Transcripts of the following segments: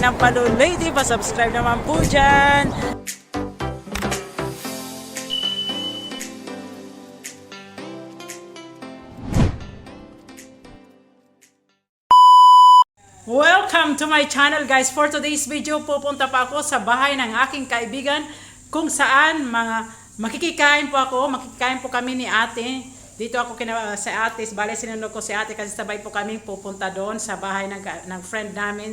ng Palo Lady. Pa-subscribe naman po dyan. Welcome to my channel guys. For today's video, pupunta pa ako sa bahay ng aking kaibigan kung saan makikikain po kami ni ate. Dito ako sa ate, bale sinunod ko si ate kasi sabay po kami pupunta doon sa bahay ng friend namin.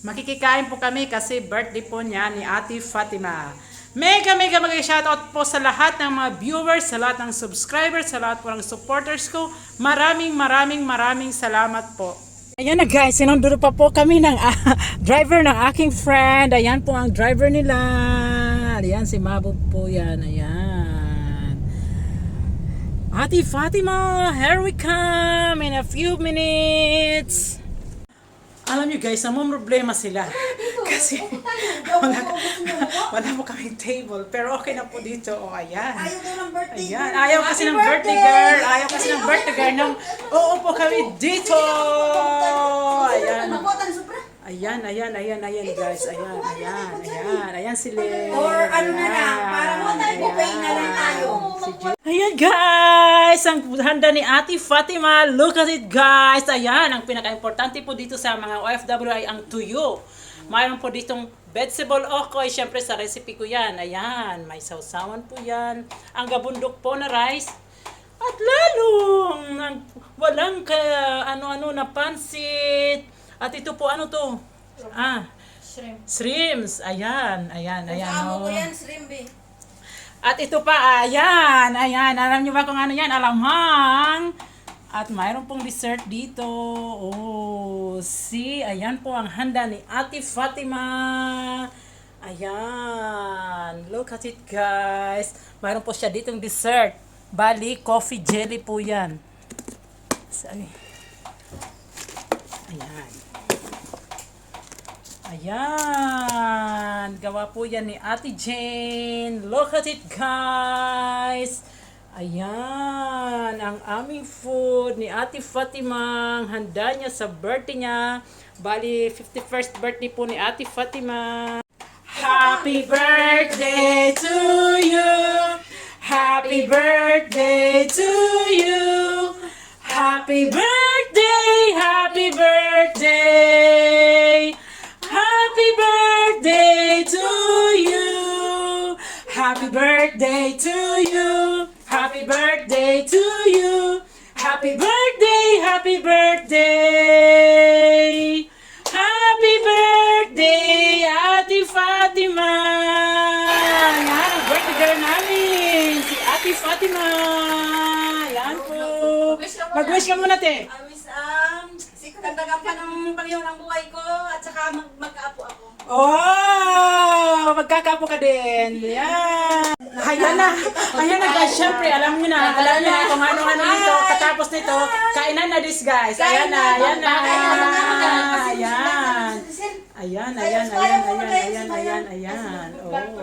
Makikikain po kami kasi birthday po niya ni Ate Fatima. Mega shoutout po sa lahat ng mga viewers, sa lahat ng subscribers, sa lahat po ng supporters ko. Maraming salamat po. Ayan na guys, sinunod pa po kami ng driver ng aking friend. Ayan po ang driver nila. Ayan si Mabog po yan. Ayan. Ate Fatima, here we come in a few minutes. Alam nyo guys, namang problema sila. Kasi wala po kaming table. Pero okay na po dito. O ayan. Ayaw daw ng birthday girl. Ayan. Ayaw kasi ng birthday girl. Ayaw kasi ng birthday girl. Nung uupo kami dito. Ayan. Ayan guys. Ayan sila. Or ano na lang, para mo tayo buffet na lang tayo. Ayan guys, ang handa ni Ate Fatima. Look at it guys. Ayan, ang pinaka-importante po dito sa mga OFW ay ang tuyo. Mayroon po ditong vegetable okoy. Siyempre sa recipe ko yan. Ayan, may sausawan po yan. Ang gabundok po na rice. At lalong walang ano-ano na pansit. At ito po ano to? Shrimps. Ayan. Kasama ko yan, shrimp eh. At ito pa, ayan. Alam nyo ba kung ano yan? Alamhang. At mayroon pong dessert dito. Oh, see? Ayan po ang handa ni Ate Fatima. Ayan. Look at it, guys. Mayroon po siya ditong dessert. Bali, coffee jelly po yan. Sorry. Ayan. Gawa po yan ni Ate Jane. Look at it, guys. Ayan. Ang aming food ni Ate Fatima. Ang handa niya sa birthday niya. Bali, 51st birthday po ni Ate Fatima. Happy birthday to you. Happy birthday to you. Happy birthday. Happy birthday. Happy birthday to you. Happy birthday to you. Happy birthday to you. Happy birthday, happy birthday. Happy birthday, Ate Fatima. Yan ang birthday girl namin, si Ate Fatima. Yan po. Mag-wish ka muna, te. Dagdagan pa ng Panginoon ang buhay ko at saka magkaapo ako. Oh, magkakapo ka din. Yan. Ayan na guys. Syempre, alam niyo na kung ano-ano nito. Katapos nito, kainan na this guys. Ayan na. Oh.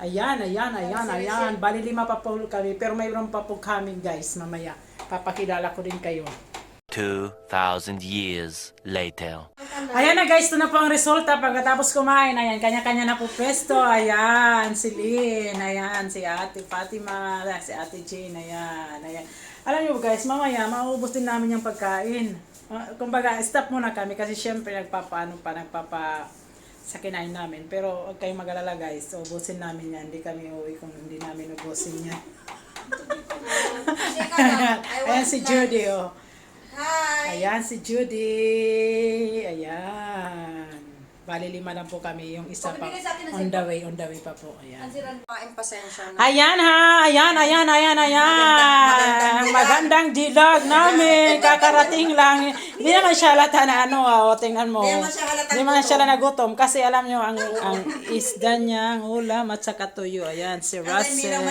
Ayan. Bali 5 pa po kami. Pero mayroon pa po kami guys mamaya. Papakilala ko din kayo. 2,000 years later. Ayan na guys, ito na po ang resulta pagkatapos kumain. Ayan, kanya-kanya na po pwesto. Ayan, si Lynn. Ayan, si Ate Fatima. Si Ate Jane. Ayan. Alam niyo guys, mamaya maubos din namin yung pagkain. Kumbaga, stop muna kami kasi syempre nagpapa sa kinain namin. Pero huwag kayong mag-alala guys, ubusin namin yan. Hindi kami uwi kung hindi namin ubusin yan. Ayan si Judy, oh. Hi! Ayan si Judy. Ayan. Bali 5 lang po kami. Yung isa pa on the way pa po. Ayan. Pasensya na. Ayan. Magandang dilag namin. Kakarating lang. Hindi naman siya halata na tingnan mo. Hindi naman siya nagutom. Kasi alam nyo, ang isda niya, ang ulam at saka tuyo. Ayan, si Russell.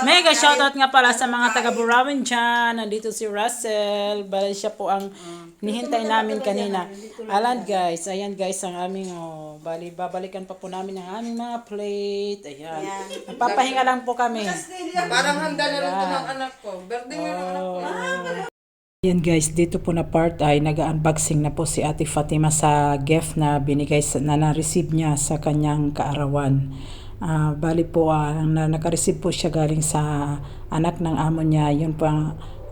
Mega shoutout nga pala sa mga taga-Burawin dyan. Nandito si Russell. Bali siya po ang nihintay namin kanina. Ayan guys, ang aming, bali, babalikan pa po namin ang aming mga plate. Ayan. Papahinga lang po kami. Parang handa na rin ito ng anak ko. Birthday na ng anak ko. Yan guys, dito po na part ay nag-unboxing na po si Ate Fatima sa gift na binigay na na-receive niya sa kanyang kaarawan. Bali po, naka-receive po siya galing sa anak ng amo niya. Yun po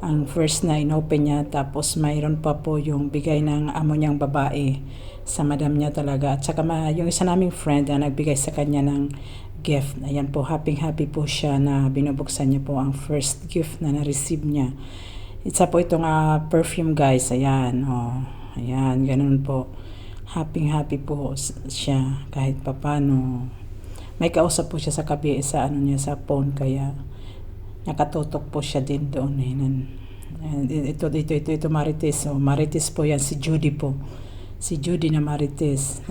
ang first na inopen niya. Tapos mayroon pa po yung bigay ng amo niyang babae sa madam niya talaga. At saka yung isa naming friend na nagbigay sa kanya ng gift. Ayan po, happy po siya na binubuksan niya po ang first gift na na-receive niya. Isa po itong perfume guys. Ayan, oh. Ayan, ganun po. Happy po siya kahit papano. May kausap po siya sa sa sa phone, kaya nakatutok po siya din doon. Ito Marites. Oh, Marites po yan, si Judy po. Si Judy na Marites.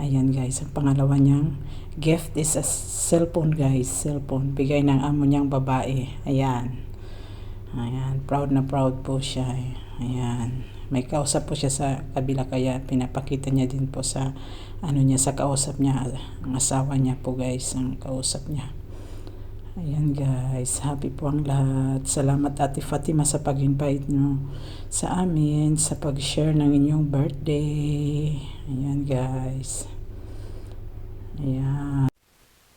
Ayan guys, ang pangalawa niyang gift is a cellphone guys. Cellphone, bigay ng amo niyang babae. Ayan. Ayan, proud na proud po siya. Ayan. May kausap po siya sa kabila, kaya pinapakita niya din po sa niya, sa kausap niya, ang asawa niya po guys, ang kausap niya. Ayan guys, happy po ang lahat. Salamat Ate Fatima sa pag-invite nyo sa amin, sa pag-share ng inyong birthday. Ayan guys. Ayan.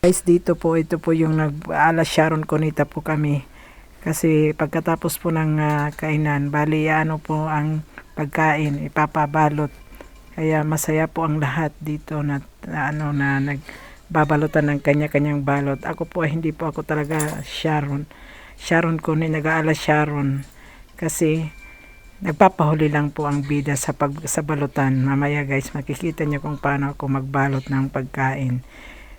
Guys, dito po, ito po yung nag-alas Sharon Cunita po kami. Kasi pagkatapos po ng kainan, bali po ang pagkain, ipapabalot. Kaya masaya po ang lahat dito na nagbabalutan ng kanya-kanyang balot. Ako po, hindi po ako talaga Sharon ko ni nag-aalas Sharon. Kasi nagpapahuli lang po ang bida sa balutan. Mamaya guys, makikita niyo kung paano ako magbalot ng pagkain.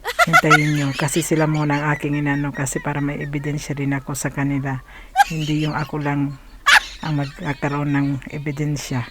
Hintayin nyo, kasi sila muna ang aking inano, kasi para may ebidensya din ako sa kanila, hindi yung ako lang ang magkakaroon ng ebidensya.